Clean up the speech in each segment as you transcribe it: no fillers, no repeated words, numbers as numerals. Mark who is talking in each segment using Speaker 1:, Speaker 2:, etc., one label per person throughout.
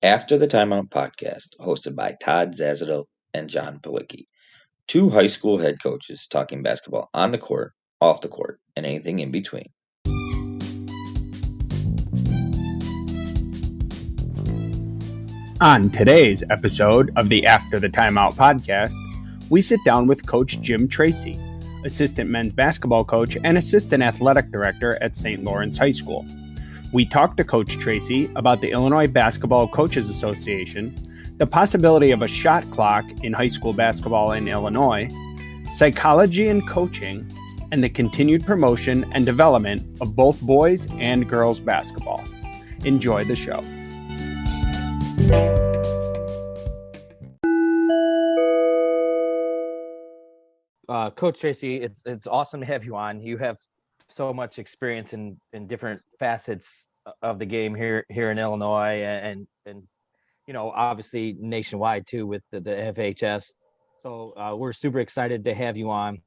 Speaker 1: After the Timeout podcast, hosted by Todd Zazadil and John Palicki, two high school head coaches talking basketball on the court, off the court, and anything in between.
Speaker 2: On today's episode of the After the Timeout podcast, we sit down with Coach Jim Tracy, assistant men's basketball coach and assistant athletic director at St. Laurence High School. We talked to Coach Tracy about the Illinois Basketball Coaches Association, the possibility of a shot clock in high school basketball in Illinois, psychology and coaching, and the continued promotion and development of both boys and girls basketball. Enjoy the show.
Speaker 3: Coach Tracy, it's awesome to have you on. You have so much experience in different facets of the game here in Illinois and you know, obviously nationwide too with the FHS. So we're super excited to have you on.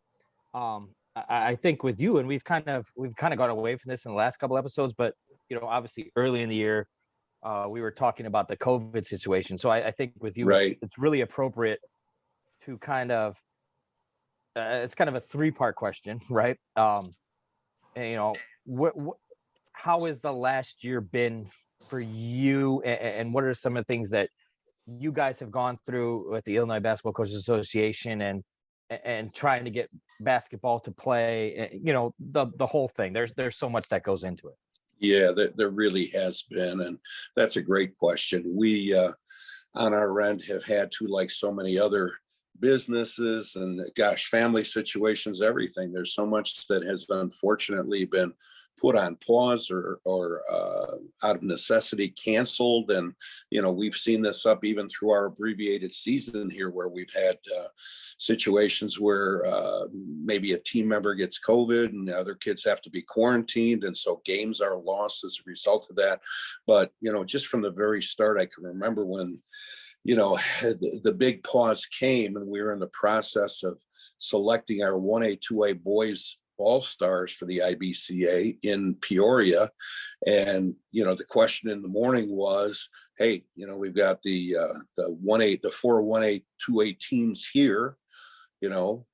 Speaker 3: I think with you, and we've kind of got away from this in the last couple episodes, but you know, obviously early in the year, we were talking about the COVID situation. So I think with you,
Speaker 4: right,
Speaker 3: it's really appropriate to kind of it's kind of a three-part question, right? And, you know, how has the last year been for you, and what are some of the things that you guys have gone through with the Illinois Basketball Coaches Association and trying to get basketball to play? You know, the whole thing. There's so much that goes into it.
Speaker 4: Yeah, there really has been, and that's a great question. We on our end have had to, like so many other businesses and family situations, everything. There's so much that has unfortunately been put on pause or out of necessity canceled. And, you know, we've seen this up even through our abbreviated season here, where we've had situations where maybe a team member gets COVID and the other kids have to be quarantined. And so games are lost as a result of that. But, you know, just from the very start, I can remember when, you know, the big pause came and we were in the process of selecting our 1A, 2A boys all-stars for the IBCA in Peoria. And, you know, the question in the morning was, hey, you know, we've got the 1A, the 4 1A, 2A teams here, you know,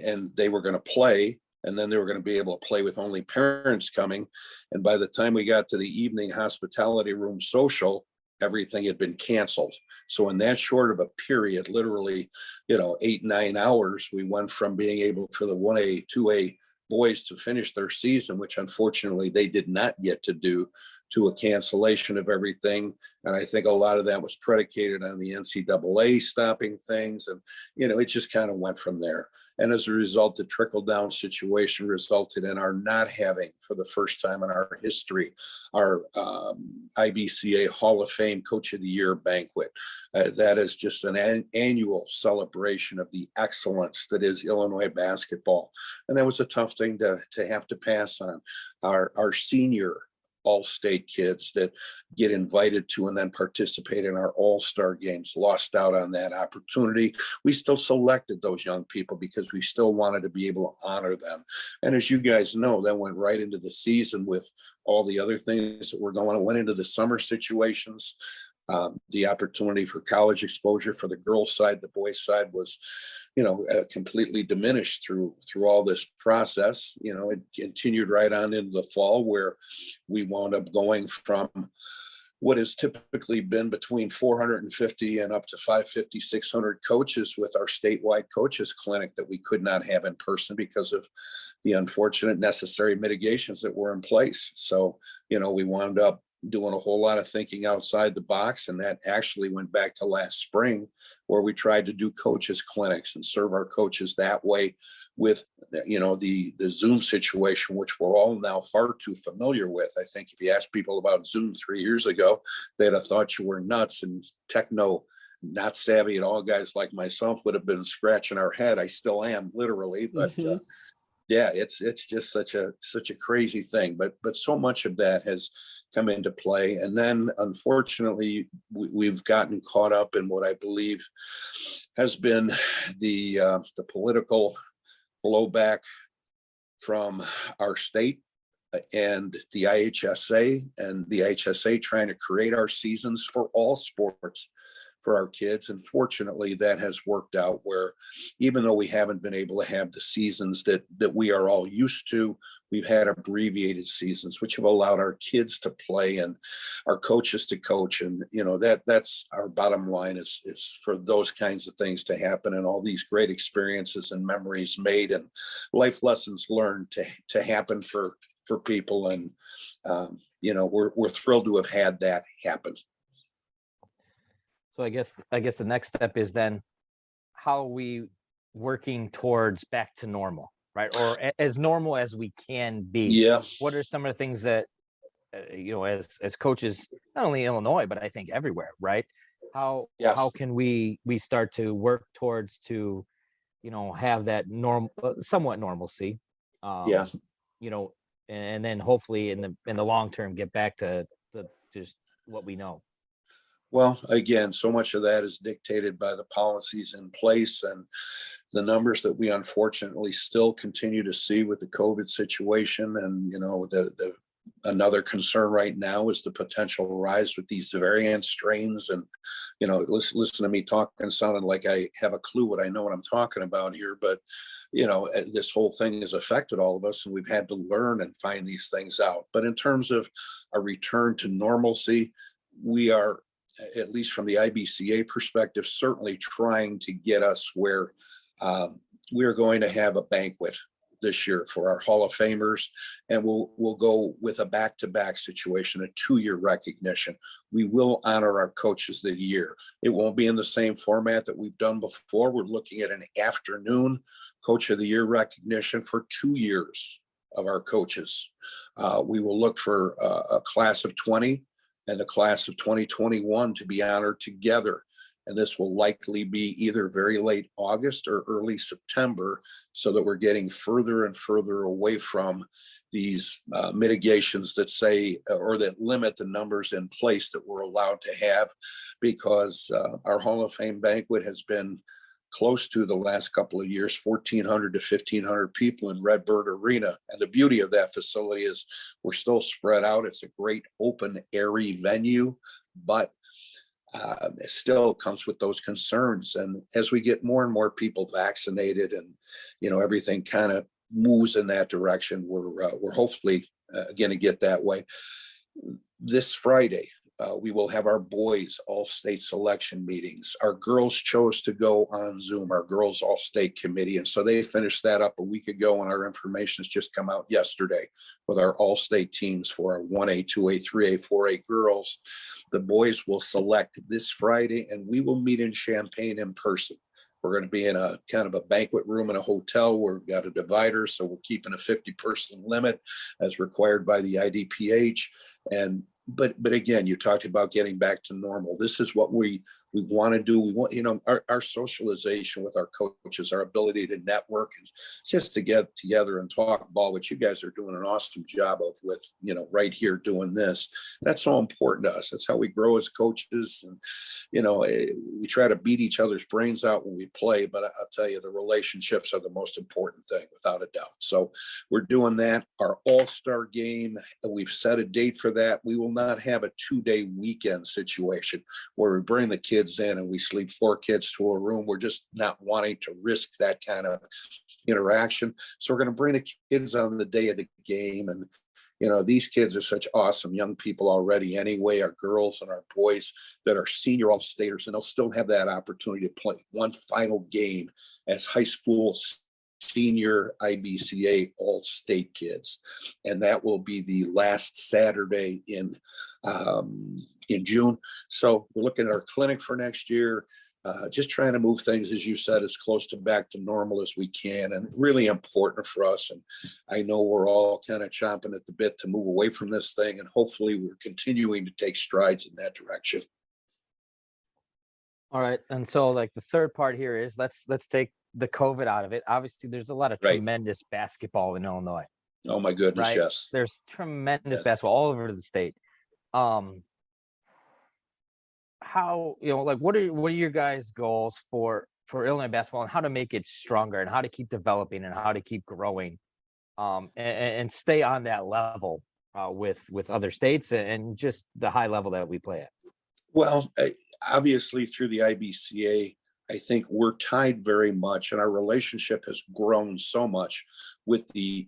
Speaker 4: and they were going to play. And then they were going to be able to play with only parents coming. And by the time we got to the evening hospitality room social, everything had been canceled. So in that short of a period, literally, you know, 8-9 hours, we went from being able for the 1A, 2A boys to finish their season, which unfortunately they did not get to do, to a cancellation of everything. And I think a lot of that was predicated on the NCAA stopping things. And, you know, it just kind of went from there. And as a result, the trickle-down situation resulted in our not having, for the first time in our history, our IBCA Hall of Fame Coach of the Year banquet. That is just an annual celebration of the excellence that is Illinois basketball. And that was a tough thing to have to pass on. Our senior all-state kids that get invited to and then participate in our all-star games lost out on that opportunity. We still selected those young people because we still wanted to be able to honor them. And as you guys know, that went right into the season with all the other things that were going on. Went into the summer situations. The opportunity for college exposure for the girls' side, the boys' side was, you know, completely diminished through all this process. You know, it continued right on into the fall, where we wound up going from what has typically been between 450 and up to 550, 600 coaches with our statewide coaches clinic that we could not have in person because of the unfortunate necessary mitigations that were in place. So, you know, we wound up doing a whole lot of thinking outside the box. And that actually went back to last spring, where we tried to do coaches clinics and serve our coaches that way with, you know, the Zoom situation, which we're all now far too familiar with. I think if you asked people about Zoom 3 years ago, they'd have thought you were nuts and techno not savvy at all. Guys like myself would have been scratching our head. I still am, literally, but yeah, it's just such a crazy thing, but so much of that has come into play. And then unfortunately we've gotten caught up in what I believe has been the political blowback from our state and the IHSA and the IHSA trying to create our seasons for all sports for our kids. And fortunately, that has worked out where even though we haven't been able to have the seasons that we are all used to, we've had abbreviated seasons, which have allowed our kids to play and our coaches to coach. And, that's our bottom line is for those kinds of things to happen and all these great experiences and memories made and life lessons learned to happen for people. And, we're thrilled to have had that happen.
Speaker 3: So I guess the next step is then how are we working towards back to normal, right? Or as normal as we can be.
Speaker 4: Yeah.
Speaker 3: What are some of the things that, as coaches, not only Illinois, but I think everywhere, right? How can we start to work towards to, have that somewhat normalcy, and then hopefully in the long term, get back to just what we know.
Speaker 4: Well, again, so much of that is dictated by the policies in place and the numbers that we unfortunately still continue to see with the COVID situation. And, another concern right now is the potential rise with these variant strains. And, listen to me talking, sounding like I have a clue what I'm talking about here. But, this whole thing has affected all of us and we've had to learn and find these things out. But in terms of a return to normalcy, we are, at least from the IBCA perspective, certainly trying to get us where we're going to have a banquet this year for our Hall of Famers, and we'll go with a back-to-back situation, a 2-year recognition. We will honor our coaches of the year. It won't be in the same format that we've done before. We're looking at an afternoon coach of the year recognition for 2 years of our coaches. We will look for a class of 20 and the class of 2021 to be honored together. And this will likely be either very late August or early September, so that we're getting further and further away from these mitigations that say, or that limit the numbers in place that we're allowed to have, because our Hall of Fame banquet has been close to the last couple of years, 1,400 to 1,500 people in Redbird Arena. And the beauty of that facility is we're still spread out. It's a great open, airy venue, but it still comes with those concerns. And as we get more and more people vaccinated and, everything kind of moves in that direction, we're hopefully going to get that way. This Friday, we will have our boys all-state selection meetings. Our girls chose to go on Zoom, our girls all-state committee. And so they finished that up a week ago, and our information has just come out yesterday with our all-state teams for our 1A, 2A, 3A, 4A girls. The boys will select this Friday, and we will meet in Champaign in person. We're going to be in a kind of a banquet room in a hotel where we've got a divider. So we're keeping a 50-person limit as required by the IDPH. But again, you talked about getting back to normal. This is what we want to do. We want, our socialization with our coaches, our ability to network and just to get together and talk ball, which you guys are doing an awesome job of with, right here doing this. That's so important to us. That's how we grow as coaches. And, we try to beat each other's brains out when we play, but I'll tell you, the relationships are the most important thing, without a doubt. So we're doing that. Our all-star game, we've set a date for that. We will not have a 2-day weekend situation where we bring the kids in and we sleep 4 kids to a room. We're just not wanting to risk that kind of interaction. So we're going to bring the kids on the day of the game. And, these kids are such awesome young people already anyway, our girls and our boys that are senior all-staters, and they'll still have that opportunity to play one final game as high school senior IBCA all-state kids. And that will be the last Saturday in June. So we're looking at our clinic for next year, just trying to move things, as you said, as close to back to normal as we can, and really important for us. And I know we're all kind of chomping at the bit to move away from this thing, and hopefully we're continuing to take strides in that direction.
Speaker 3: All right. And so like the third part here is let's take the COVID out of it. Obviously, there's a lot of tremendous basketball in Illinois.
Speaker 4: Oh my goodness,
Speaker 3: right?
Speaker 4: yes.
Speaker 3: There's tremendous basketball all over the state. How, what are your guys' goals for Illinois basketball, and how to make it stronger, and how to keep developing, and how to keep growing and stay on that level with other states and just the high level that we play at?
Speaker 4: Well, obviously through the IBCA, I think we're tied very much, and our relationship has grown so much with the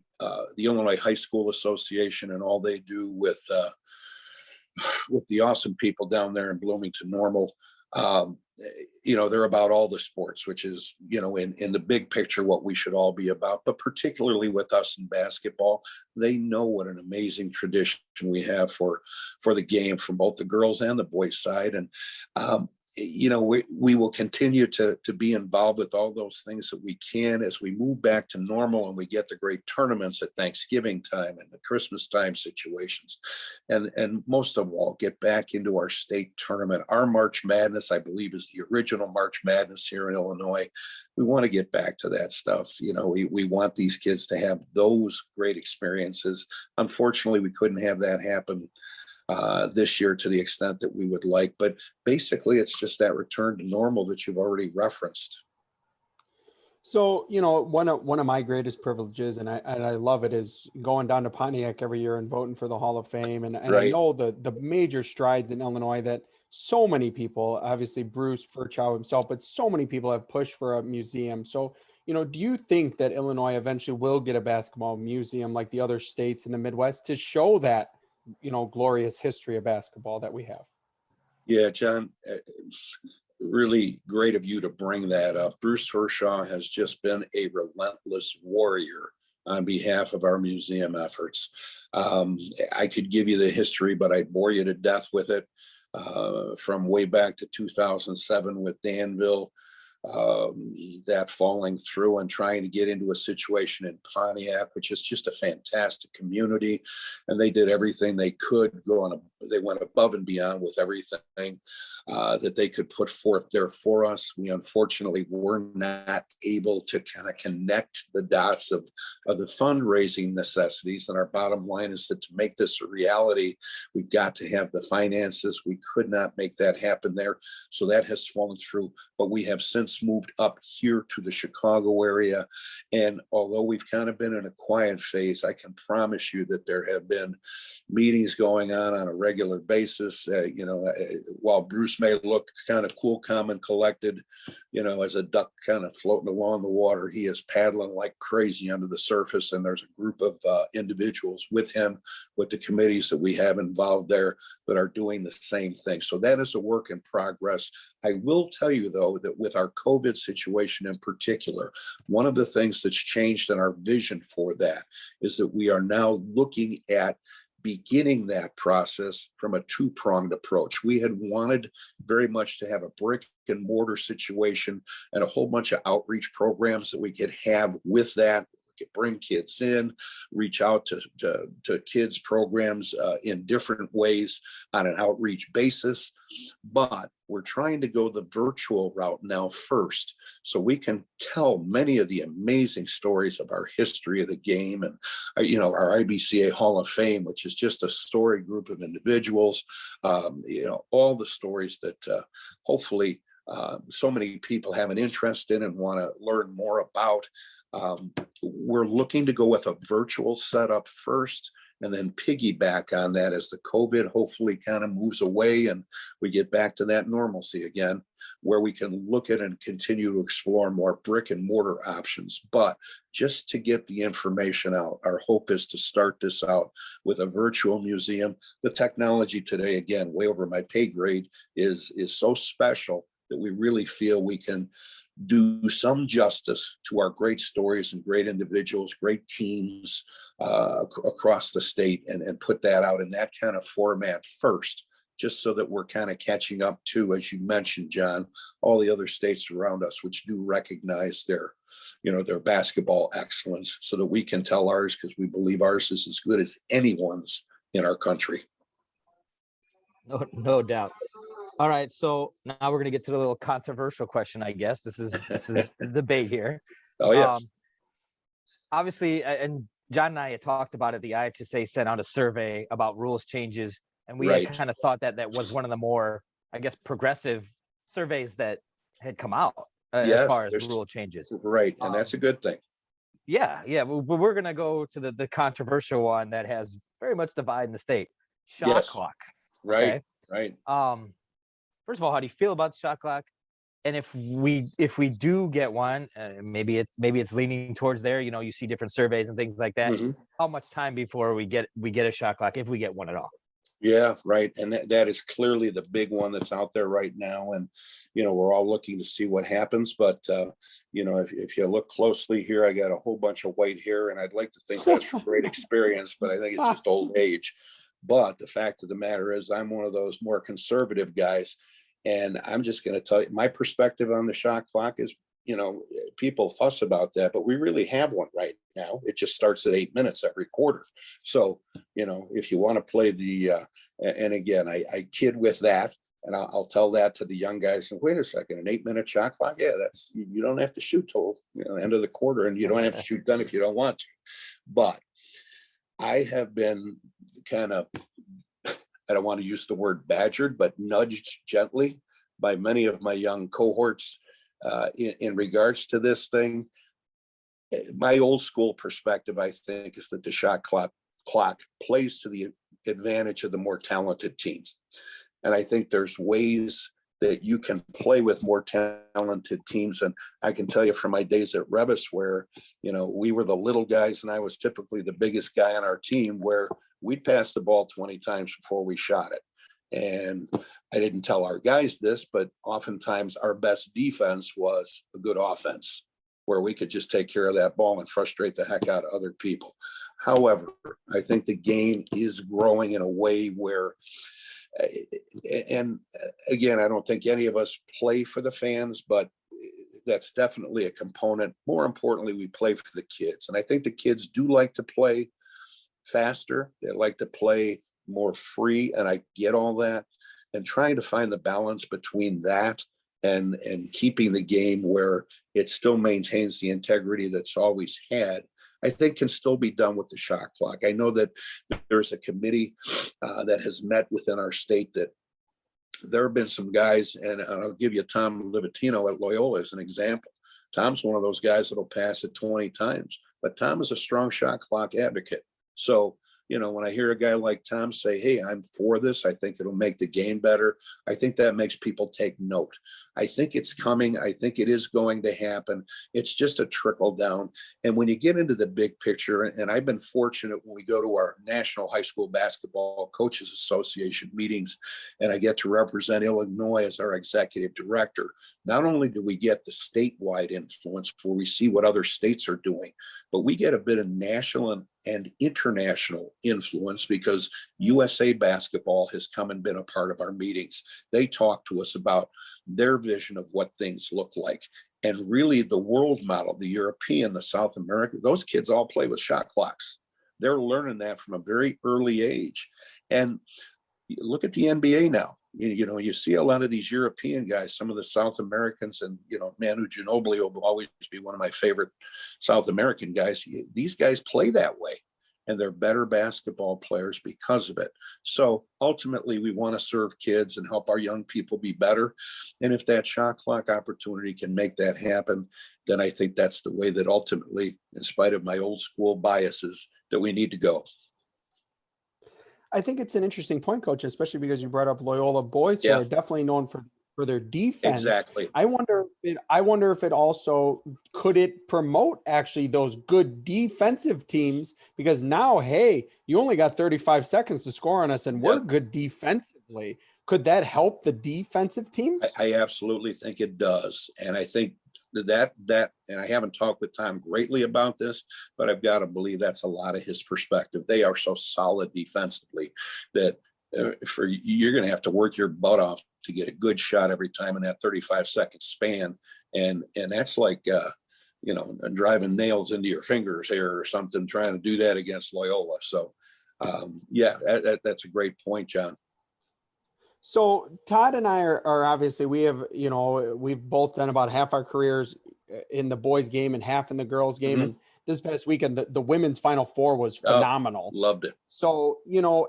Speaker 4: Illinois High School Association and all they do with the awesome people down there in Bloomington Normal. They're about all the sports, which is, in the big picture, what we should all be about, but particularly with us in basketball, they know what an amazing tradition we have for the game from both the girls and the boys side. And, we will continue to be involved with all those things that we can as we move back to normal and we get the great tournaments at Thanksgiving time and the Christmas time situations. And most of all, get back into our state tournament. Our March Madness, I believe, is the original March Madness here in Illinois. We want to get back to that stuff. We want these kids to have those great experiences. Unfortunately, we couldn't have that happen this year to the extent that we would like, but basically it's just that return to normal that you've already referenced.
Speaker 2: So, one of my greatest privileges, and I love it, is going down to Pontiac every year and voting for the Hall of Fame. And
Speaker 4: Right.
Speaker 2: I know the major strides in Illinois that so many people, obviously Bruce Furchow himself, but so many people have pushed for a museum. So, do you think that Illinois eventually will get a basketball museum like the other states in the Midwest to show that, glorious history of basketball that we have?
Speaker 4: Yeah, John, really great of you to bring that up. Bruce Furchow has just been a relentless warrior on behalf of our museum efforts. I could give you the history, but I'd bore you to death with it. From way back to 2007 with Danville, that falling through and trying to get into a situation in Pontiac, which is just a fantastic community. And they did everything they could they went above and beyond with everything that they could put forth there for us. We unfortunately were not able to kind of connect the dots of the fundraising necessities. And our bottom line is that to make this a reality, we've got to have the finances. We could not make that happen there. So that has fallen through, but we have since moved up here to the Chicago area. And although we've kind of been in a quiet phase, I can promise you that there have been meetings going on a regular basis. While Bruce may look kind of cool, calm, and collected, as a duck kind of floating along the water, he is paddling like crazy under the surface. And there's a group of individuals with him, with the committees that we have involved there, that are doing the same thing. So that is a work in progress. I will tell you, though, that with our COVID situation in particular, one of the things that's changed in our vision for that is that we are now looking at beginning that process from a two-pronged approach. We had wanted very much to have a brick and mortar situation and a whole bunch of outreach programs that we could have with that. We could bring kids in, reach out to kids programs in different ways on an outreach basis. But we're trying to go the virtual route now first, so we can tell many of the amazing stories of our history of the game and, our IBCA Hall of Fame, which is just a story group of individuals, all the stories that hopefully so many people have an interest in and want to learn more about. We're looking to go with a virtual setup first and then piggyback on that as the COVID hopefully kind of moves away and we get back to that normalcy again, where we can look at and continue to explore more brick and mortar options. But just to get the information out, our hope is to start this out with a virtual museum. The technology today, again, way over my pay grade, is so special that we really feel we can do some justice to our great stories and great individuals, great teams across the state, and put that out in that kind of format first, just so that we're kind of catching up to, as you mentioned, John, all the other states around us, which do recognize their basketball excellence, so that we can tell ours, because we believe ours is as good as anyone's in our country.
Speaker 3: No doubt. All right, so now we're going to get to the little controversial question, I guess. This is the debate here.
Speaker 4: Oh, yeah.
Speaker 3: Obviously, and John and I had talked about it. The IHSA sent out a survey about rules changes, and we had kind of thought that was one of the more, I guess, progressive surveys that had come out as far as rule changes.
Speaker 4: Right, and that's a good thing.
Speaker 3: Yeah. But we're gonna go to the controversial one that has very much divided the state. Shot
Speaker 4: Yes.
Speaker 3: clock.
Speaker 4: Right.
Speaker 3: Okay.
Speaker 4: Right.
Speaker 3: First of all, how do you feel about the shot clock? And if we do get one, maybe it's leaning towards there. You know, you see different surveys and things like that.
Speaker 4: hmm
Speaker 3: How much time before we get a shot clock, if we get one at all?
Speaker 4: Yeah, right. And that is clearly the big one that's out there right now. And, we're all looking to see what happens. But, if you look closely here, I got a whole bunch of white hair, and I'd like to think that's from great experience, but I think it's just old age. But the fact of the matter is, I'm one of those more conservative guys. And I'm just going to tell you my perspective on the shot clock is, people fuss about that, but we really have one right now. It just starts at 8 minutes every quarter. So, if you want to play and again, I kid with that, and I'll tell that to the young guys. And wait a second, an 8 minute shot clock? Yeah, you don't have to shoot till end of the quarter, and you don't have to shoot done if you don't want to. But I have been kind of, I don't want to use the word badgered, but nudged gently by many of my young cohorts in regards to this thing. My old school perspective, I think, is that the shot clock plays to the advantage of the more talented teams. And I think there's ways that you can play with more talented teams. And I can tell you from my days at Rebus, where, we were the little guys and I was typically the biggest guy on our team, where we'd pass the ball 20 times before we shot it. And I didn't tell our guys this, but oftentimes our best defense was a good offense, where we could just take care of that ball and frustrate the heck out of other people. However, I think the game is growing in a way where, and again, I don't think any of us play for the fans, but that's definitely a component. More importantly, we play for the kids. And I think the kids do like to play faster. They like to play more free. And I get all that. And trying to find the balance between that and keeping the game where it still maintains the integrity that's always had, I think can still be done with the shot clock. I know that there's a committee that has met within our state, that there have been some guys, and I'll give you Tom Livatino at Loyola as an example. Tom's one of those guys that'll pass it 20 times, but Tom is a strong shot clock advocate. So, when I hear a guy like Tom say, hey, I'm for this, I think it'll make the game better, I think that makes people take note. I think it's coming. I think it is going to happen. It's just a trickle down. And when you get into the big picture, and I've been fortunate when we go to our National High School Basketball Coaches Association meetings, and I get to represent Illinois as our executive director, not only do we get the statewide influence where we see what other states are doing, but we get a bit of national and international influence, because USA Basketball has come and been a part of our meetings. They talk to us about their vision of what things look like. And really the world model, the European, the South American, those kids all play with shot clocks. They're learning that from a very early age. And look at the NBA now. You see a lot of these European guys, some of the South Americans, and, Manu Ginobili will always be one of my favorite South American guys. These guys play that way, and they're better basketball players because of it. So ultimately, we want to serve kids and help our young people be better. And if that shot clock opportunity can make that happen, then I think that's the way that ultimately, in spite of my old school biases, that we need to go.
Speaker 2: I think it's an interesting point, Coach, especially because you brought up Loyola boys, who are definitely known for their defense.
Speaker 4: Exactly.
Speaker 2: I wonder if it also could it promote actually those good defensive teams, because now, hey, you only got 35 seconds to score on us, and we're good defensively. Could that help the defensive teams?
Speaker 4: I absolutely think it does, and I think that and I haven't talked with Tom greatly about this, but I've got to believe that's a lot of his perspective. They are so solid defensively that you're going to have to work your butt off to get a good shot every time in that 35-second span, and that's like driving nails into your fingers here or something, trying to do that against Loyola. So that's a great point, John.
Speaker 2: So Todd and I are obviously, we've both done about half our careers in the boys game and half in the girls game. And this past weekend, the women's Final Four was phenomenal.
Speaker 4: Loved it.
Speaker 2: So,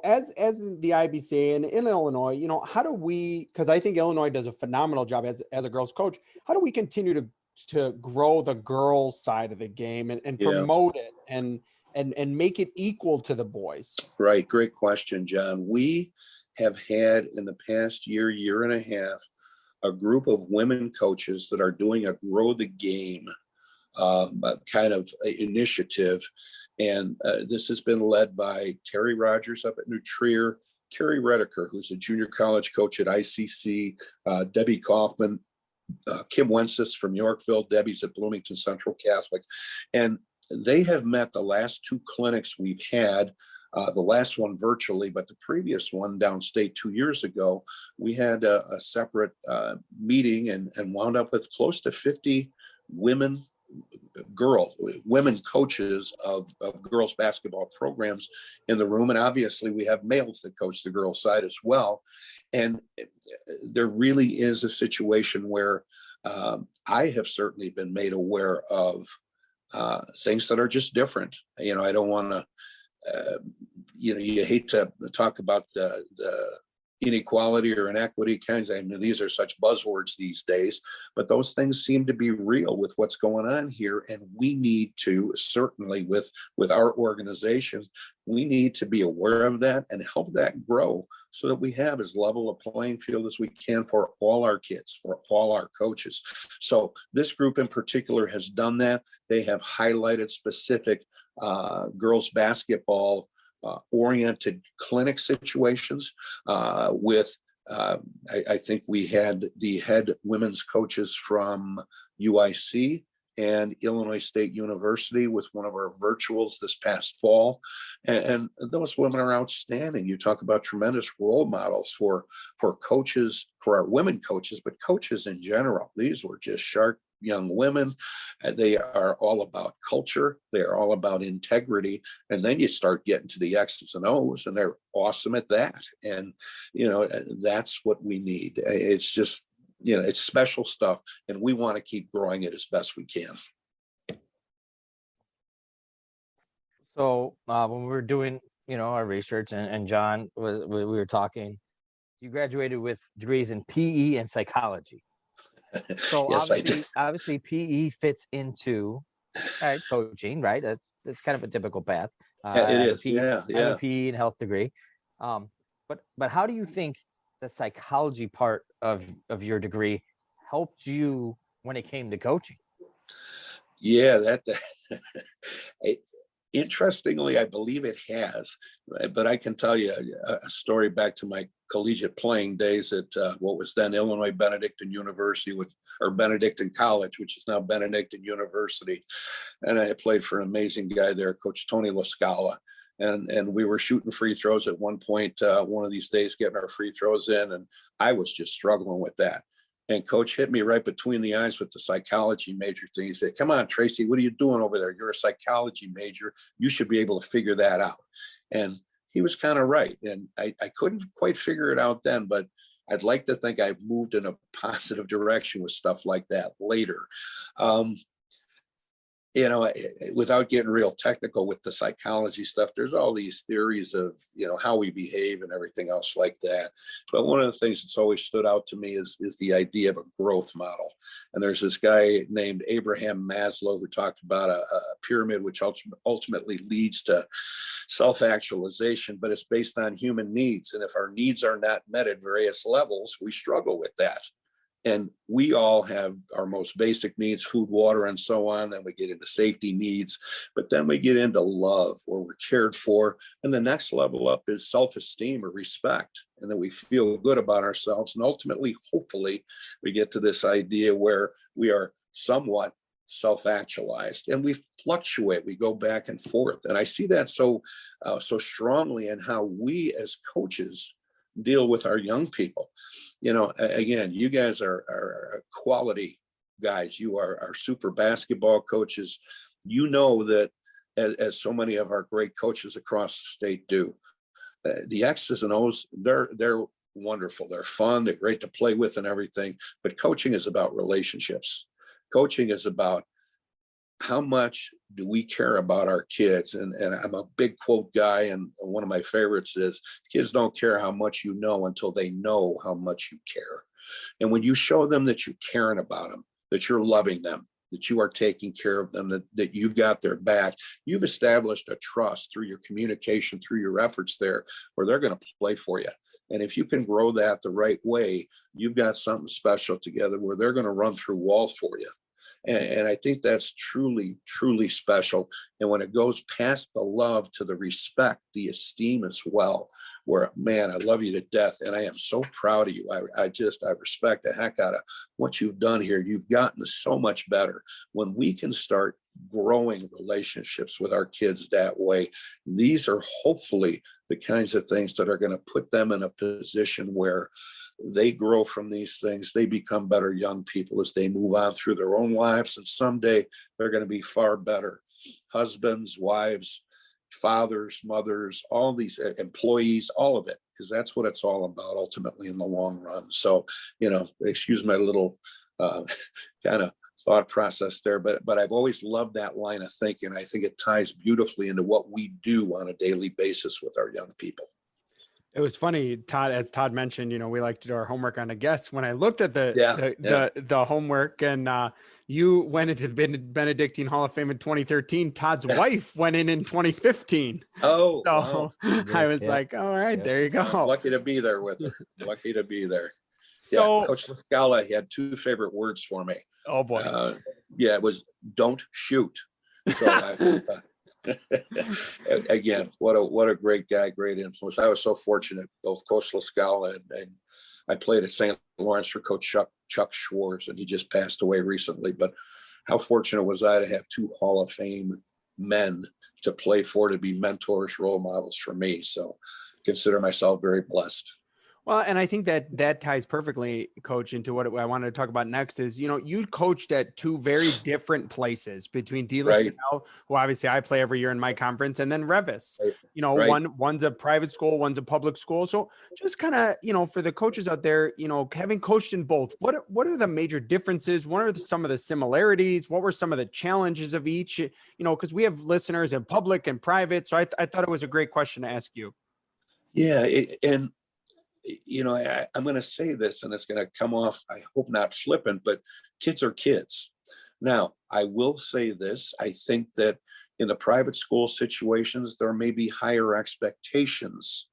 Speaker 2: as the IBCA and in Illinois, how do we, because I think Illinois does a phenomenal job as a girls coach, how do we continue to to grow the girls side of the game and
Speaker 4: Yeah.
Speaker 2: promote it and make it equal to the boys?
Speaker 4: Right. Great question, John. We have had in the past year and a half, a group of women coaches that are doing a grow the game kind of initiative. And this has been led by Terry Rogers up at New Trier, Carrie Redeker, who's a junior college coach at ICC, Debbie Kaufman, Kim Wences from Yorkville, Debbie's at Bloomington Central Catholic. And they have met the last two clinics we've had, the last one virtually, but the previous one downstate 2 years ago, we had a separate meeting and wound up with close to 50 women coaches of girls basketball programs in the room. And obviously we have males that coach the girls side as well. And there really is a situation where I have certainly been made aware of things that are just different. I don't want to, you hate to talk about the inequality or inequity kinds. I mean, these are such buzzwords these days, but those things seem to be real with what's going on here. And we need to, certainly with our organization, we need to be aware of that and help that grow so that we have as level a playing field as we can for all our kids, for all our coaches. So this group in particular has done that. They have highlighted specific girls basketball oriented clinic situations with I think we had the head women's coaches from UIC and Illinois State University with one of our virtuals this past fall. And those women are outstanding. You talk about tremendous role models for coaches, for our women coaches, but coaches in general. These were just sharp young women. They are all about culture. They are all about integrity. And then you start getting to the X's and O's, and they're awesome at that. And, that's what we need. It's just, it's special stuff, and we want to keep growing it as best we can.
Speaker 3: So when we were doing, our research, and John we were talking, you graduated with degrees in PE and psychology. So
Speaker 4: Yes,
Speaker 3: obviously PE fits into coaching, right? That's kind of a typical path.
Speaker 4: It is.
Speaker 3: I have a PE and health degree. But how do you think the psychology part of your degree helped you when it came to coaching?
Speaker 4: Yeah, interestingly, I believe it has, but I can tell you a story back to my collegiate playing days at what was then Illinois Benedictine University or Benedictine College, which is now Benedictine University. And I played for an amazing guy there, Coach Tony LaScala. And we were shooting free throws at one point, one of these days, getting our free throws in. And I was just struggling with that. And coach hit me right between the eyes with the psychology major thing. He said, "Come on, Tracy, what are you doing over there? You're a psychology major. You should be able to figure that out." And he was kind of right. And I couldn't quite figure it out then, but I'd like to think I've moved in a positive direction with stuff like that later. Without getting real technical with the psychology stuff, there's all these theories of, how we behave and everything else like that. But one of the things that's always stood out to me is the idea of a growth model. And there's this guy named Abraham Maslow who talked about a pyramid, which ultimately leads to self-actualization, but it's based on human needs. And if our needs are not met at various levels, we struggle with that. And we all have our most basic needs, food, water, and so on. Then we get into safety needs, but then we get into love, where we're cared for. And the next level up is self-esteem or respect. And then we feel good about ourselves. And ultimately, hopefully, we get to this idea where we are somewhat self-actualized, and we fluctuate. We go back and forth. And I see that so strongly in how we as coaches deal with our young people. Again, you guys are quality guys. You are super basketball coaches. That as so many of our great coaches across the state do, the X's and O's, they're wonderful. They're fun. They're great to play with and everything. But coaching is about relationships. Coaching is about how much do we care about our kids? And I'm a big quote guy, and one of my favorites is, kids don't care how much you know until they know how much you care. And when you show them that you're caring about them, that you're loving them, that you are taking care of them, that you've got their back. You've established a trust through your communication, through your efforts there, where they're going to play for you. And if you can grow that the right way, you've got something special together where they're going to run through walls for you. And I think that's truly, truly special. And when it goes past the love to the respect, the esteem as well, where, man, I love you to death. And I am so proud of you. I respect the heck out of what you've done here. You've gotten so much better. When we can start growing relationships with our kids that way, these are hopefully the kinds of things that are going to put them in a position where they grow from these things. They become better young people as they move on through their own lives. And someday they're going to be far better husbands, wives, fathers, mothers, all these employees, all of it, because that's what it's all about ultimately in the long run. So, excuse my little kind of thought process there, but I've always loved that line of thinking. I think it ties beautifully into what we do on a daily basis with our young people.
Speaker 2: It was funny, Todd, as Todd mentioned, we like to do our homework on a guest. When I looked at the homework, and you went into the Benedictine Hall of Fame in 2013, Todd's wife went in 2015.
Speaker 4: Oh,
Speaker 2: so
Speaker 4: wow.
Speaker 2: I was like, all right, there you go.
Speaker 4: Lucky to be there with her. Lucky to be there.
Speaker 2: So
Speaker 4: Coach Scala, he had two favorite words for me.
Speaker 2: Oh boy.
Speaker 4: It was "don't shoot." So again, what a great guy, great influence. I was so fortunate, both Coach LaScala and I played at St. Laurence for Coach Chuck Schwartz, and he just passed away recently. But how fortunate was I to have two Hall of Fame men to play for, to be mentors, role models for me. So consider myself very blessed.
Speaker 2: Well, and I think that ties perfectly, Coach, into what I wanted to talk about next is, you coached at two very different places between De La Salle, who obviously I play every year in my conference, and then Revis. One's a private school, one's a public school. So just kind of, for the coaches out there, having coached in both, what are the major differences? What are some of the similarities? What were some of the challenges of each? Because we have listeners in public and private. So I thought it was a great question to ask you.
Speaker 4: Yeah. I'm going to say this, and it's going to come off, I hope not flippant, but kids are kids. Now, I will say this. I think that in the private school situations, there may be higher expectations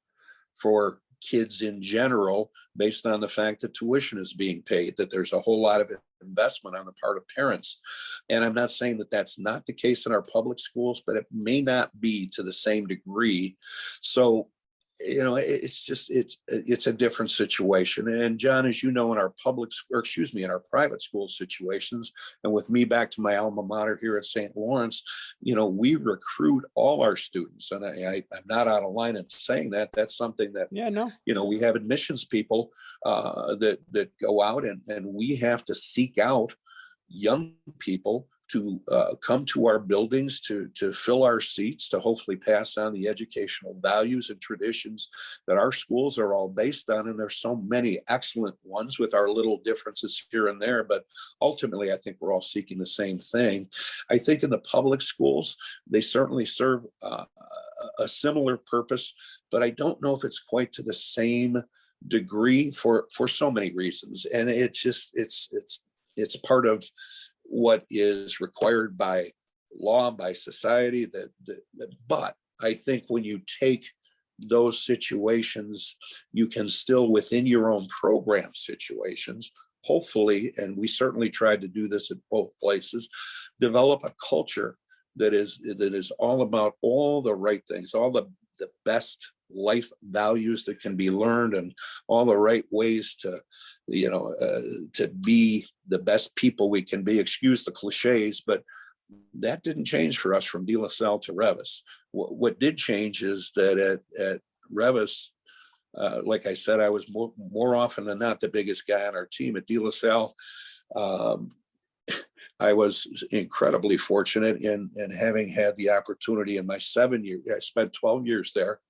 Speaker 4: for kids in general, based on the fact that tuition is being paid, that there's a whole lot of investment on the part of parents. And I'm not saying that that's not the case in our public schools, but it may not be to the same degree. So it's a different situation. And John, as you know, in our in our private school situations, and with me back to my alma mater here at St. Lawrence, we recruit all our students. And I'm not out of line in saying that. That's something that, we have admissions people that go out and we have to seek out young people to come to our buildings, to fill our seats, to hopefully pass on the educational values and traditions that our schools are all based on. And there's so many excellent ones with our little differences here and there. But ultimately, I think we're all seeking the same thing. I think in the public schools, they certainly serve a similar purpose, but I don't know if it's quite to the same degree for so many reasons. And it's part of what is required by law, by society. But I think when you take those situations, you can still, within your own program situations, hopefully, and we certainly tried to do this at both places, develop a culture that is all about all the right things, all the best life values that can be learned, and all the right ways to be the best people we can be. Excuse the cliches, but that didn't change for us from De La Salle to Revis. What did change is that at Revis, like I said, I was more often than not the biggest guy on our team. At De La Salle, I was incredibly fortunate in having had the opportunity in my 7 years. I spent 12 years there,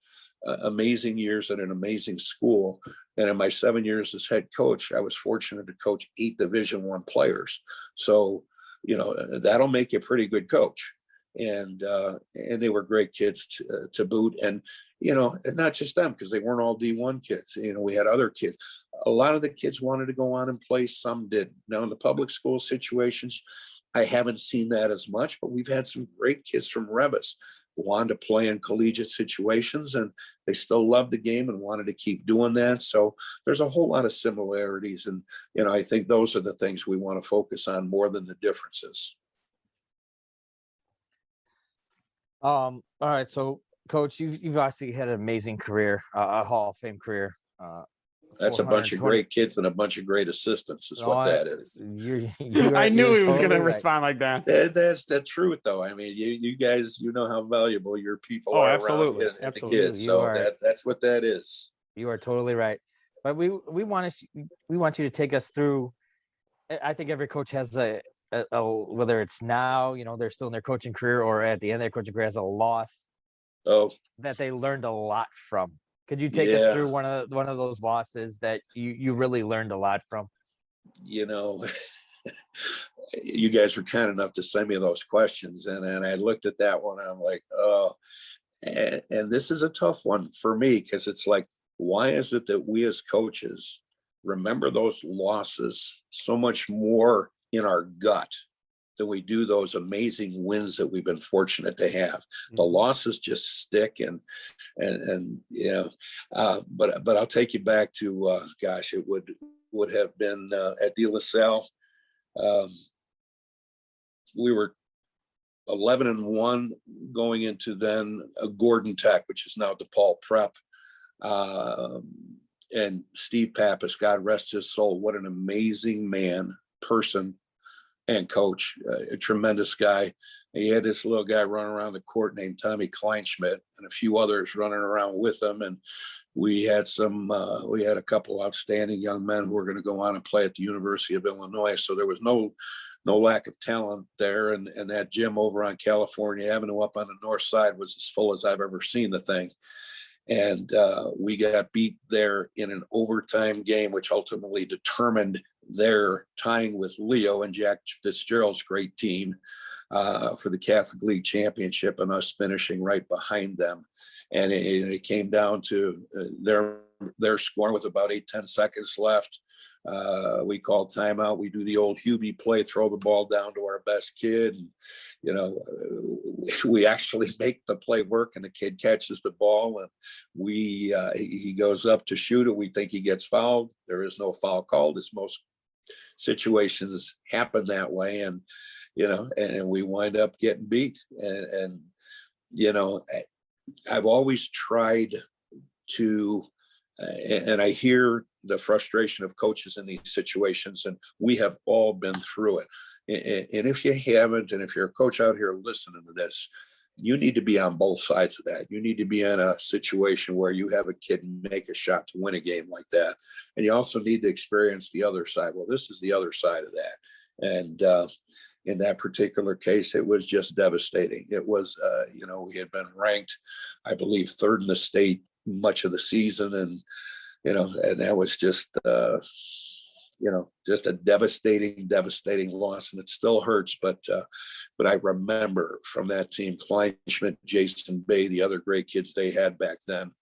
Speaker 4: amazing years at an amazing school. And in my 7 years as head coach, I was fortunate to coach 8 Division I players. So, that'll make you a pretty good coach. And they were great kids to boot. And, and not just them, because they weren't all D1 kids. We had other kids. a lot of the kids wanted to go on and play, some didn't. Now in the public school situations, I haven't seen that as much, but we've had some great kids from Rebus who wanted to play in collegiate situations, and they still love the game and wanted to keep doing that. So there's a whole lot of similarities. And, I think those are the things we want to focus on more than the differences.
Speaker 3: All right. So Coach, you've obviously had an amazing career, a Hall of Fame career.
Speaker 4: That's a bunch of great kids and a bunch of great assistants is what that is.
Speaker 2: I knew he was going to respond like that.
Speaker 4: That's the truth, though. I mean, you guys, how valuable your people are.
Speaker 2: Absolutely.
Speaker 4: Around
Speaker 2: absolutely.
Speaker 4: the kids. So that's what that is.
Speaker 3: You are totally right. But we want you to take us through. I think every coach has a whether it's now, they're still in their coaching career or at the end of their coaching career, has a loss that they learned a lot from. Could you take us through one of those losses that you really learned a lot from?
Speaker 4: You guys were kind enough to send me those questions, and I looked at that one and I'm like, oh, and this is a tough one for me, because it's like, why is it that we as coaches remember those losses so much more in our gut than we do those amazing wins that we've been fortunate to have? The losses just stick, and but I'll take you back to it would have been at De La Salle. We were 11-1 going into then Gordon Tech, which is now DePaul Prep. And Steve Pappas, God rest his soul, what an amazing man, person, and coach, a tremendous guy. He had this little guy running around the court named Tommy Kleinschmidt, and a few others running around with him. And we had a couple outstanding young men who were going to go on and play at the University of Illinois. So there was no lack of talent there. And that gym over on California Avenue up on the north side was as full as I've ever seen the thing. And we got beat there in an overtime game, which ultimately determined their tying with Leo and Jack Fitzgerald's great team for the Catholic League Championship, and us finishing right behind them. And it came down to their scoring with about 8-10 seconds left. We call timeout. We do the old Hubie play, throw the ball down to our best kid. And, we actually make the play work, and the kid catches the ball, and he goes up to shoot it. We think he gets fouled. There is no foul called. As most situations happen that way. And, and we wind up getting beat. And I've always tried to, and I hear the frustration of coaches in these situations, and we have all been through it. And if you haven't, and if you're a coach out here listening to this, you need to be on both sides of that. You need to be in a situation where you have a kid make a shot to win a game like that. And you also need to experience the other side. Well, this is the other side of that. And in that particular case, it was just devastating. It was, we had been ranked, I believe, third in the state much of the season. And, and that was just, just a devastating loss, and it still hurts. But I remember from that team, Kleinschmidt, Jason Bay, the other great kids they had back then,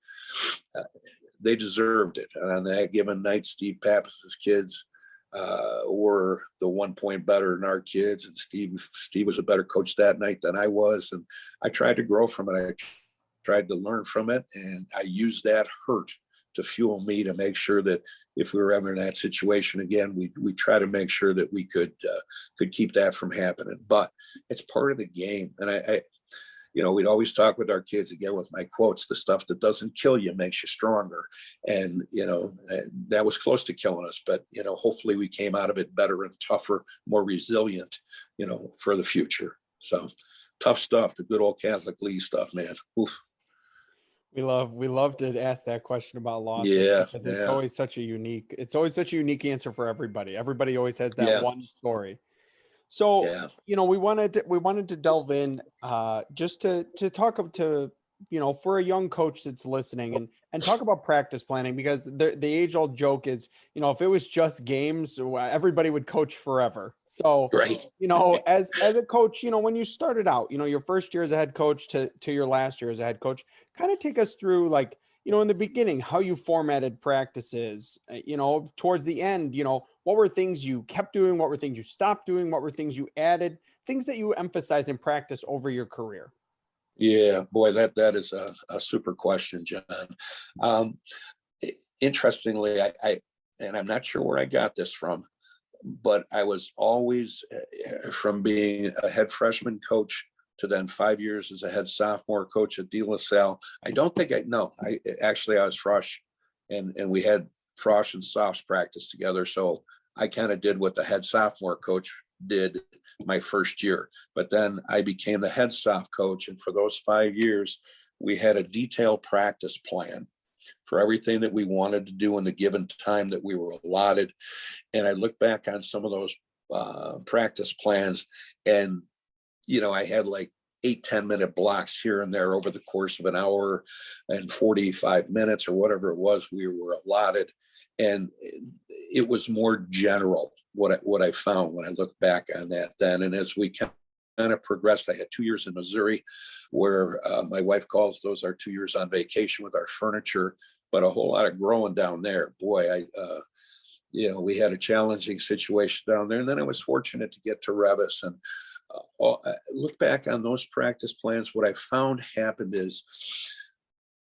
Speaker 4: they deserved it. And on that given night, Steve Pappas's kids were the 1 point better than our kids, and Steve was a better coach that night than I was. And I tried to grow from it. I tried to learn from it, and I used that hurt to fuel me to make sure that if we were ever in that situation again, we try to make sure that we could keep that from happening. But it's part of the game. And I we'd always talk with our kids, again, with my quotes, the stuff that doesn't kill you makes you stronger. And, that was close to killing us, but, hopefully we came out of it better and tougher, more resilient, for the future. So tough stuff, the good old Catholic League stuff, man. Oof.
Speaker 2: We love to ask that question about losses, because it's always such a unique answer for everybody. Everybody always has that one story. So, we wanted to delve in just to talk to, for a young coach that's listening and talk about practice planning, because the age old joke is, if it was just games, everybody would coach forever. So,
Speaker 4: right.
Speaker 2: As a coach, when you started out, your first year as a head coach to your last year as a head coach, kind of take us through, like, in the beginning, how you formatted practices, towards the end, what were things you kept doing? What were things you stopped doing? What were things you added? Things that you emphasize in practice over your career?
Speaker 4: Yeah, boy, that is a super question, John. Um, Interestingly, and I'm not sure where I got this from, but I was always, from being a head freshman coach to then 5 years as a head sophomore coach at De La Salle. I don't think I was Frosh, and we had Frosh and Softs practice together. So I kind of did what the head sophomore coach did my first year, but then I became the head soph coach. And for those 5 years, we had a detailed practice plan for everything that we wanted to do in the given time that we were allotted. And I look back on some of those practice plans, and I had like 8-10 minute blocks here and there over the course of an hour and 45 minutes or whatever it was we were allotted. And it was more general what I found when I look back on that then. And as we kind of progressed, I had 2 years in Missouri where my wife calls those our 2 years on vacation with our furniture, but a whole lot of growing down there. Boy, we had a challenging situation down there. And then I was fortunate to get to Revis, and look back on those practice plans. What I found happened is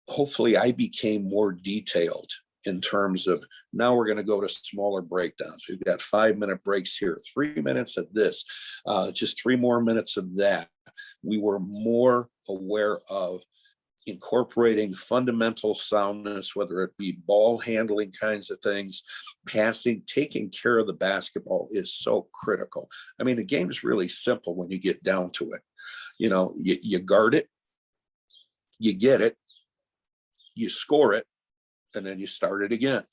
Speaker 4: hopefully I became more detailed in terms of, now we're going to go to smaller breakdowns. We've got 5-minute breaks here, 3 minutes of this, just 3 more minutes of that. We were more aware of incorporating fundamental soundness, whether it be ball handling kinds of things, passing, taking care of the basketball is so critical. I mean, the game is really simple when you get down to it. You guard it, you get it, you score it, and then you start it again.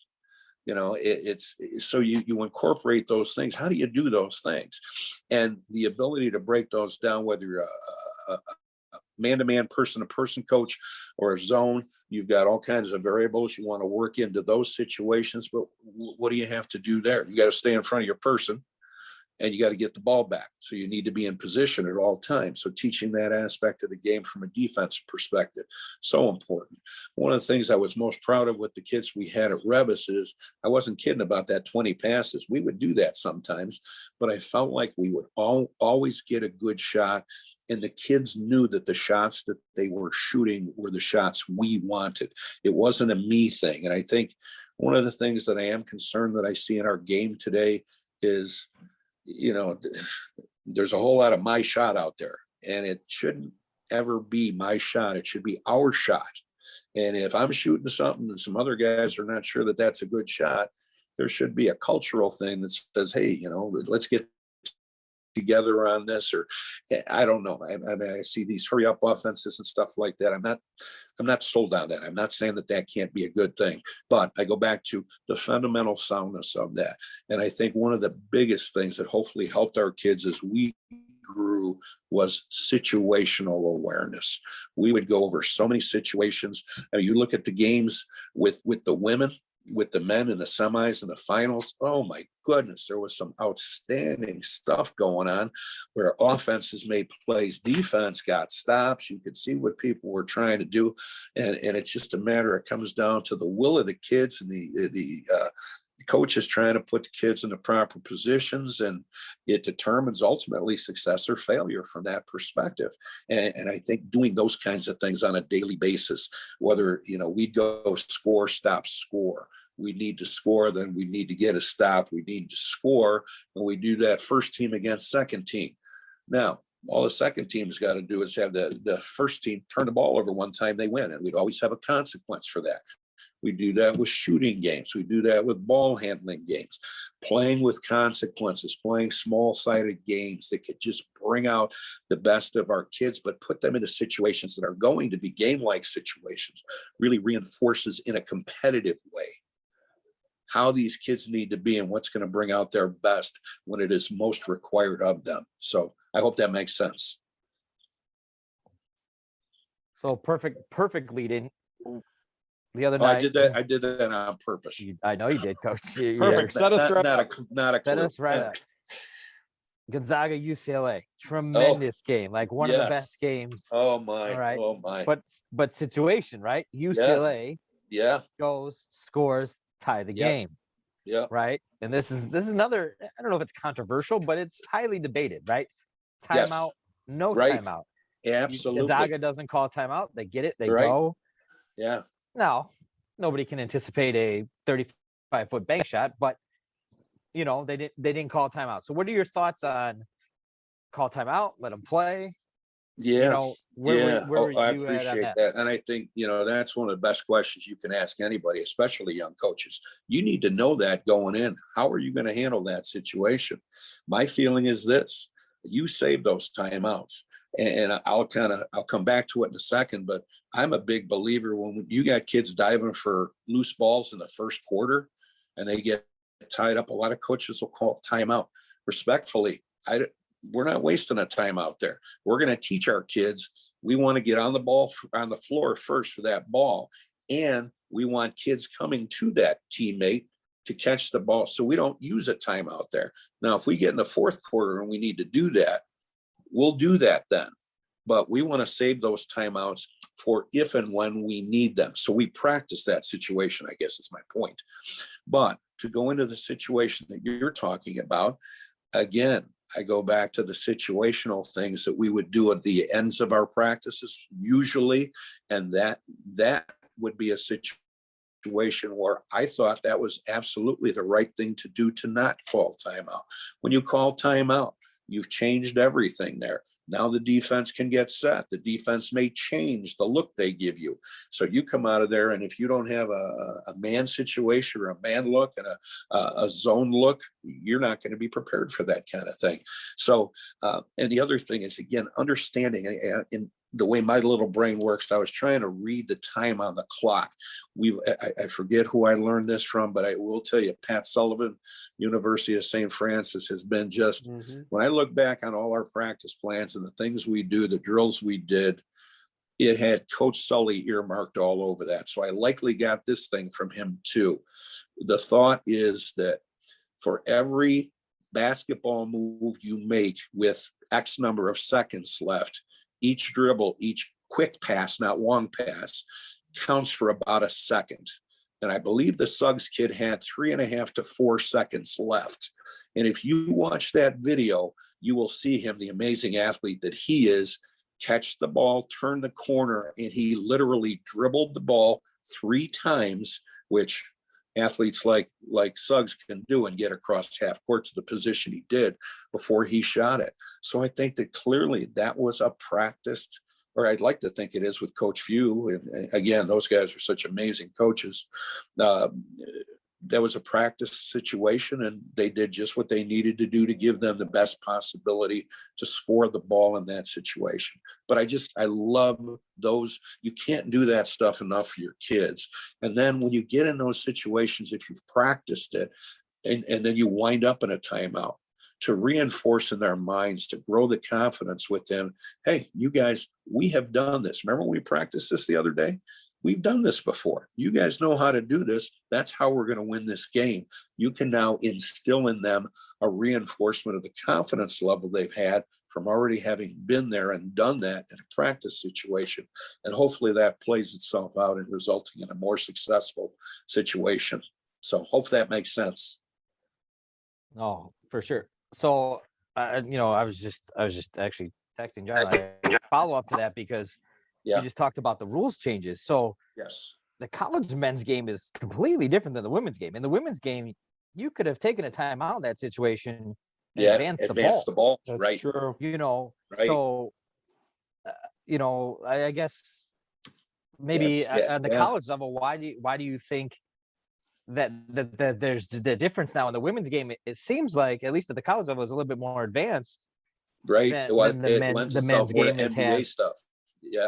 Speaker 4: It's so you incorporate those things. How do you do those things? And the ability to break those down, whether you're a man-to-man, person-to-person coach or a zone, you've got all kinds of variables you want to work into those situations. But what do you have to do there? You got to stay in front of your person, and you got to get the ball back. So you need to be in position at all times. So teaching that aspect of the game from a defensive perspective, so important. One of the things I was most proud of with the kids we had at Revis is, I wasn't kidding about that 20 passes. We would do that sometimes, but I felt like we would always get a good shot. And the kids knew that the shots that they were shooting were the shots we wanted. It wasn't a me thing. And I think one of the things that I am concerned that I see in our game today is, there's a whole lot of my shot out there, and it shouldn't ever be my shot. It should be our shot. And if I'm shooting something and some other guys are not sure that that's a good shot, there should be a cultural thing that says, hey, let's get together on this. Or I don't know. I see these hurry up offenses and stuff like that. I'm not sold on that. I'm not saying that can't be a good thing, but I go back to the fundamental soundness of that. And I think one of the biggest things that hopefully helped our kids as we grew was situational awareness. We would go over so many situations. I mean, you look at the games with the women, with the men in the semis and the finals. Oh my goodness, there was some outstanding stuff going on where offenses made plays, defense got stops. You could see what people were trying to do. And it's just a matter, it comes down to the will of the kids and the coach is trying to put the kids in the proper positions, and it determines ultimately success or failure from that perspective. And I think doing those kinds of things on a daily basis, whether, we'd go score, stop, score. We need to score, then we need to get a stop. We need to score, and we do that first team against second team. Now, all the second team's got to do is have the first team turn the ball over one time, they win, and we'd always have a consequence for that. We do that with shooting games. We do that with ball handling games, playing with consequences, playing small-sided games that could just bring out the best of our kids, but put them into situations that are going to be game-like situations, really reinforces in a competitive way how these kids need to be and what's going to bring out their best when it is most required of them. So I hope that makes sense.
Speaker 3: So perfect lead in. The other night,
Speaker 4: I did that on purpose.
Speaker 3: I know you did, Coach.
Speaker 2: Perfect. Set us right up.
Speaker 4: Not a clue.
Speaker 3: Set us right up. Gonzaga, UCLA, tremendous game, like one of the best games.
Speaker 4: Oh my!
Speaker 3: All right.
Speaker 4: Oh my!
Speaker 3: But situation, right? UCLA
Speaker 4: Yeah.
Speaker 3: goes, scores, tie the game.
Speaker 4: Yeah.
Speaker 3: Right. And this is another, I don't know if it's controversial, but it's highly debated, right? Timeout, no
Speaker 4: right.
Speaker 3: timeout.
Speaker 4: Absolutely.
Speaker 3: Gonzaga doesn't call timeout. They get it. They
Speaker 4: Right.
Speaker 3: go.
Speaker 4: Yeah.
Speaker 3: Now, nobody can anticipate a 35-foot bank shot, but they didn't call timeout. So what are your thoughts on call timeout, let them play?
Speaker 4: Yeah.
Speaker 3: Where were
Speaker 4: I
Speaker 3: you at on
Speaker 4: appreciate that. And I think, that's one of the best questions you can ask anybody, especially young coaches. You need to know that going in. How are you going to handle that situation? My feeling is this: you save those timeouts. And I'll come back to it in a second, but I'm a big believer when you got kids diving for loose balls in the first quarter and they get tied up, a lot of coaches will call timeout. Respectfully, we're not wasting a timeout there. We're going to teach our kids. We want to get on the floor first for that ball. And we want kids coming to that teammate to catch the ball. So we don't use a timeout there. Now, if we get in the fourth quarter and we need to do that, we'll do that then. But we want to save those timeouts for if and when we need them. So we practice that situation, I guess is my point. But to go into the situation that you're talking about, again, I go back to the situational things that we would do at the ends of our practices usually. And that would be a situation where I thought that was absolutely the right thing to do, to not call timeout. When you call timeout, you've changed everything there. Now the defense can get set. The defense may change the look they give you. So you come out of there, and if you don't have a man situation or a man look and a zone look, you're not going to be prepared for that kind of thing. So, and the other thing is, again, understanding in the way my little brain works, I was trying to read the time on the clock. I forget who I learned this from, but I will tell you, Pat Sullivan, University of St. Francis, has been just, when I look back on all our practice plans and the things we do, the drills we did, it had Coach Sully earmarked all over that. So I likely got this thing from him too. The thought is that for every basketball move you make with X number of seconds left, each dribble, each quick pass, not long pass, counts for about a second. And I believe the Suggs kid had 3.5 to 4 seconds left. And if you watch that video, you will see him, the amazing athlete that he is, catch the ball, turn the corner, and he literally dribbled the ball 3 times, which athletes like Suggs can do, and get across half court to the position he did before he shot it. So I think that clearly that was a practiced, or I'd like to think it is with Coach Few. And again, those guys are such amazing coaches. That was a practice situation, and they did just what they needed to do to give them the best possibility to score the ball in that situation. But I love those. You can't do that stuff enough for your kids. And then when you get in those situations, if you've practiced it and then you wind up in a timeout, to reinforce in their minds, to grow the confidence with them. Hey, you guys, we have done this. Remember when we practiced this the other day? We've done this before. You guys know how to do this. That's how we're going to win this game. You can now instill in them a reinforcement of the confidence level they've had from already having been there and done that in a practice situation. And hopefully that plays itself out in resulting in a more successful situation. So hope that makes sense.
Speaker 3: Oh, for sure. So, I was just actually texting John. I follow up to that because you just talked about the rules changes. So
Speaker 4: yes,
Speaker 3: the college men's game is completely different than the women's game. In the women's game, you could have taken a timeout in that situation and advanced the ball.
Speaker 2: That's
Speaker 4: right.
Speaker 2: true.
Speaker 4: Right.
Speaker 3: So, I guess maybe at the college level, why do you think that there's the difference now in the women's game? It seems like, at least at the college level, is a little bit more advanced,
Speaker 4: right?
Speaker 3: than the men's game has
Speaker 4: NBA
Speaker 3: had
Speaker 4: stuff.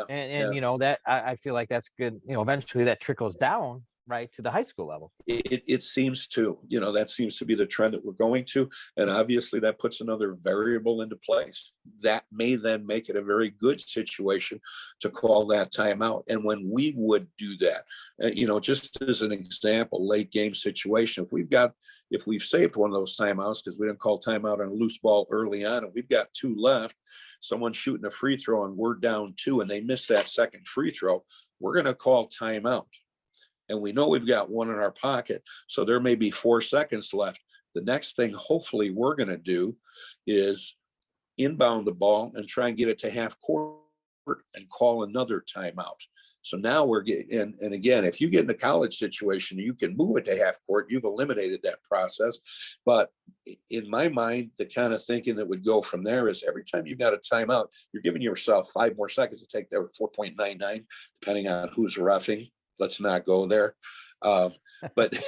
Speaker 3: And that I feel like that's good. Eventually that trickles down right to the high school level.
Speaker 4: It seems to, that seems to be the trend that we're going to. And obviously that puts another variable into place. That may then make it a very good situation to call that timeout. And when we would do that, just as an example, late game situation, if we've saved one of those timeouts because we didn't call timeout on a loose ball early on, and we've got 2 left, someone shooting a free throw and we're down 2 and they miss that second free throw, we're going to call timeout. and we know we've got one in our pocket. So there may be 4 seconds left. The next thing, hopefully, we're going to do is inbound the ball and try and get it to half court and call another timeout. So now we're getting, and again, if you get in a college situation, you can move it to half court. You've eliminated that process. But in my mind, the kind of thinking that would go from there is every time you've got a timeout, you're giving yourself 5 more seconds to take that with 4.99, depending on who's reffing. Let's not go there. But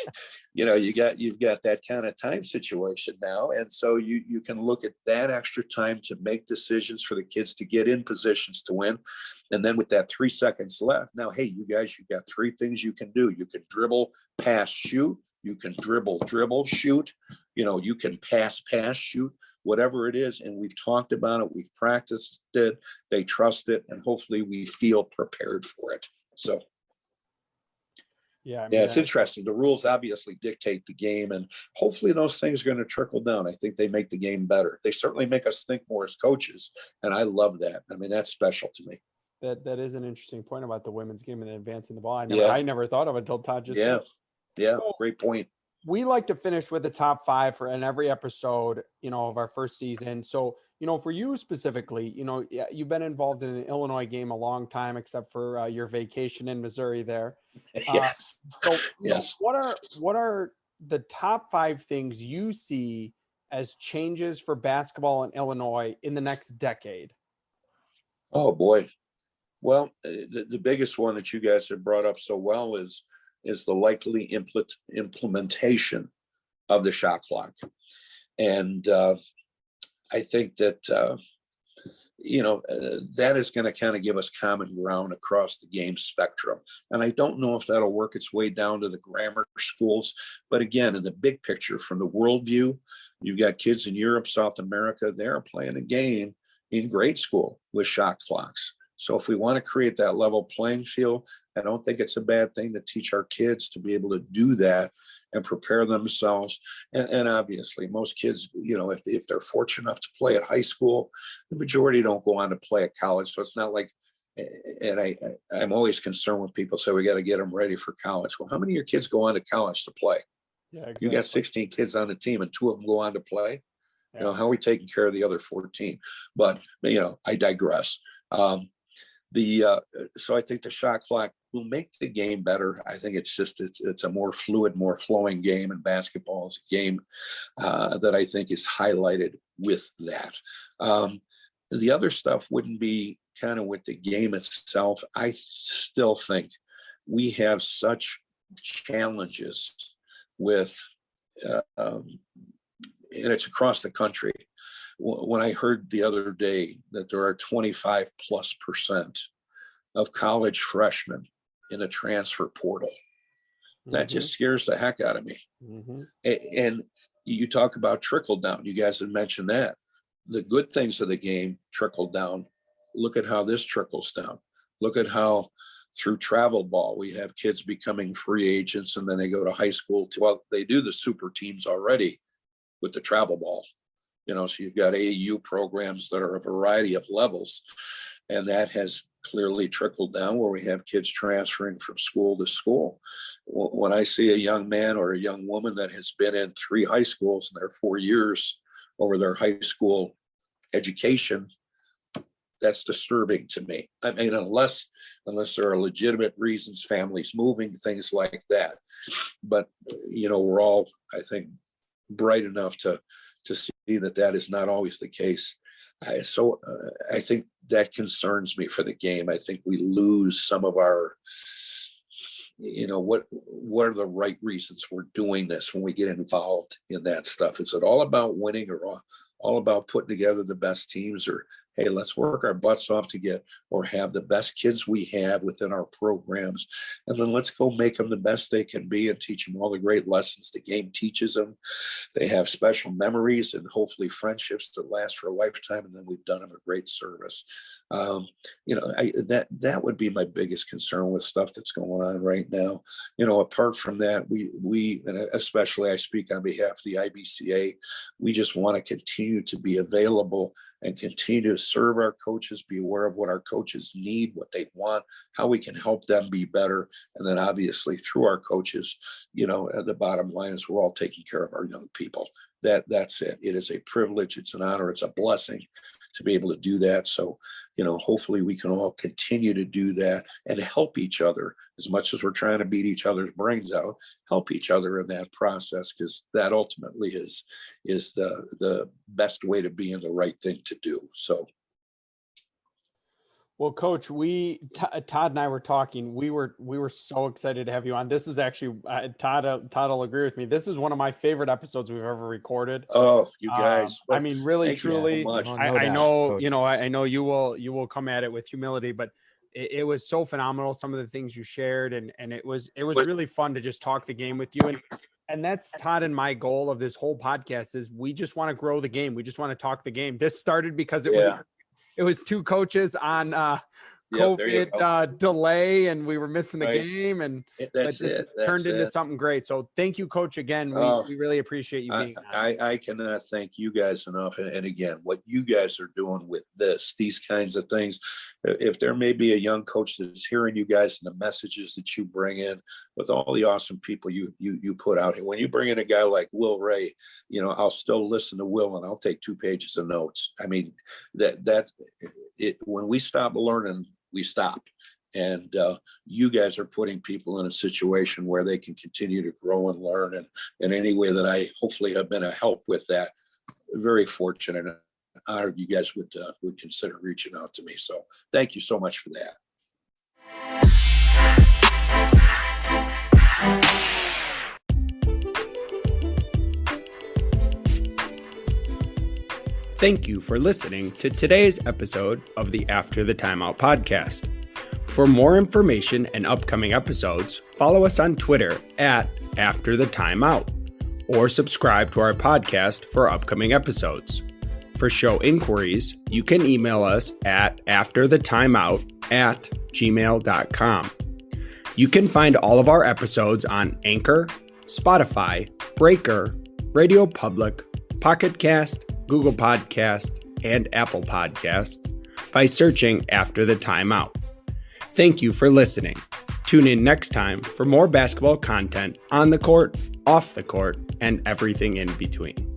Speaker 4: you've got that kind of time situation now. And so you can look at that extra time to make decisions for the kids to get in positions to win. And then with that 3 seconds left, now, hey, you guys, you've got 3 things you can do. You can dribble, pass, shoot. You can dribble, shoot. You can pass, shoot, whatever it is. And we've talked about it. We've practiced it. They trust it. And hopefully we feel prepared for it. So.
Speaker 2: Yeah,
Speaker 4: it's interesting. The rules obviously dictate the game, and hopefully those things are going to trickle down. I think they make the game better. They certainly make us think more as coaches, and I love that. I mean, that's special to me.
Speaker 2: That is an interesting point about the women's game and advancing the ball. I never thought of it until Todd just said.
Speaker 4: Yeah, great point.
Speaker 2: We like to finish with the top 5 in every episode, of our first season. So, for you specifically, you've been involved in the Illinois game a long time, except for your vacation in Missouri there.
Speaker 4: Yes.
Speaker 2: So,
Speaker 4: yes.
Speaker 2: What are the top 5 things you see as changes for basketball in Illinois in the next decade?
Speaker 4: Oh boy. Well, the biggest one that you guys have brought up so well is the likely implementation of the shot clock. And I think that, that is going to kind of give us common ground across the game spectrum. And I don't know if that'll work its way down to the grammar schools. But again, in the big picture, from the worldview, you've got kids in Europe, South America, they're playing a game in grade school with shot clocks. So if we want to create that level playing field, I don't think it's a bad thing to teach our kids to be able to do that and prepare themselves. And obviously, most kids, if they're fortunate enough to play at high school, the majority don't go on to play at college. So it's not like, and I'm always concerned when people say we got to get them ready for college. Well, how many of your kids go on to college to play?
Speaker 2: Yeah, exactly.
Speaker 4: You got 16 kids on the team and 2 of them go on to play.
Speaker 2: Yeah.
Speaker 4: How are we taking care of the other 14? But, I digress. So I think the shot clock will make the game better. I think it's a more fluid, more flowing game, and basketball is a game that I think is highlighted with that. The other stuff wouldn't be kind of with the game itself. I still think we have such challenges with, and it's across the country. When I heard the other day that there are 25+% of college freshmen in a transfer portal, that just scares the heck out of me. And you talk about trickle down. You guys have mentioned that. The good things of the game trickle down. Look at how this trickles down. Look at how through travel ball, we have kids becoming free agents, and then they go to high school. They do the super teams already with the travel ball. So you've got AAU programs that are a variety of levels, and that has clearly trickled down where we have kids transferring from school to school. When I see a young man or a young woman that has been in 3 high schools and they're 4 years over their high school education, that's disturbing to me. I mean, unless there are legitimate reasons, families moving, things like that. But, we're all, I think, bright enough to see that is not always the case. So I think that concerns me for the game. I think we lose some of our, what are the right reasons we're doing this when we get involved in that stuff? Is it all about winning, or all about putting together the best teams, or hey, let's work our butts off to get or have the best kids we have within our programs, and then let's go make them the best they can be and teach them all the great lessons the game teaches them. They have special memories and hopefully friendships that last for a lifetime, and then we've done them a great service. That would be my biggest concern with stuff that's going on right now. Apart from that, we and especially I speak on behalf of the IBCA, we just want to continue to be available and continue to serve our coaches, be aware of what our coaches need, what they want, how we can help them be better. And then obviously through our coaches, the bottom line is we're all taking care of our young people. That's it. It is a privilege. It's an honor. It's a blessing to be able to do that. So, hopefully we can all continue to do that and help each other as much as we're trying to beat each other's brains out, help each other in that process, because that ultimately is the best way to be and the right thing to do. So.
Speaker 2: Well, Coach, Todd and I were talking. We were so excited to have you on. This is actually Todd will agree with me. This is one of my favorite episodes we've ever recorded.
Speaker 4: Oh, you guys!
Speaker 2: I mean, really, truly.
Speaker 3: so
Speaker 2: I
Speaker 3: doubt,
Speaker 2: know,
Speaker 3: Coach.
Speaker 2: I know you will come at it with humility, but it was so phenomenal. Some of the things you shared, and it was really fun to just talk the game with you. And that's Todd and my goal of this whole podcast is we just want to grow the game. We just want to talk the game. This started because it was two coaches on COVID delay, and we were missing the game, and this turned into something great. So thank you, Coach, again. We really appreciate you being on.
Speaker 4: I cannot thank you guys enough. And again, what you guys are doing with these kinds of things, if there may be a young coach that's hearing you guys and the messages that you bring in with all the awesome people you put out here. When you bring in a guy like Will Ray, I'll still listen to Will and I'll take 2 pages of notes. I mean, that's it. When we stop learning, we stop. And you guys are putting people in a situation where they can continue to grow and learn. And in any way that I hopefully have been a help with that, very fortunate and honored you guys would consider reaching out to me. So thank you so much for that.
Speaker 2: Thank you for listening to today's episode of the After the Timeout podcast. For more information and upcoming episodes, follow us on Twitter at After the Timeout, or subscribe to our podcast for upcoming episodes. For show inquiries, you can email us at afterthetimeout@gmail.com. You can find all of our episodes on Anchor, Spotify, Breaker, Radio Public, Pocket Cast, Google Podcast, and Apple Podcast by searching After the Timeout. Thank you for listening. Tune in next time for more basketball content on the court, off the court, and everything in between.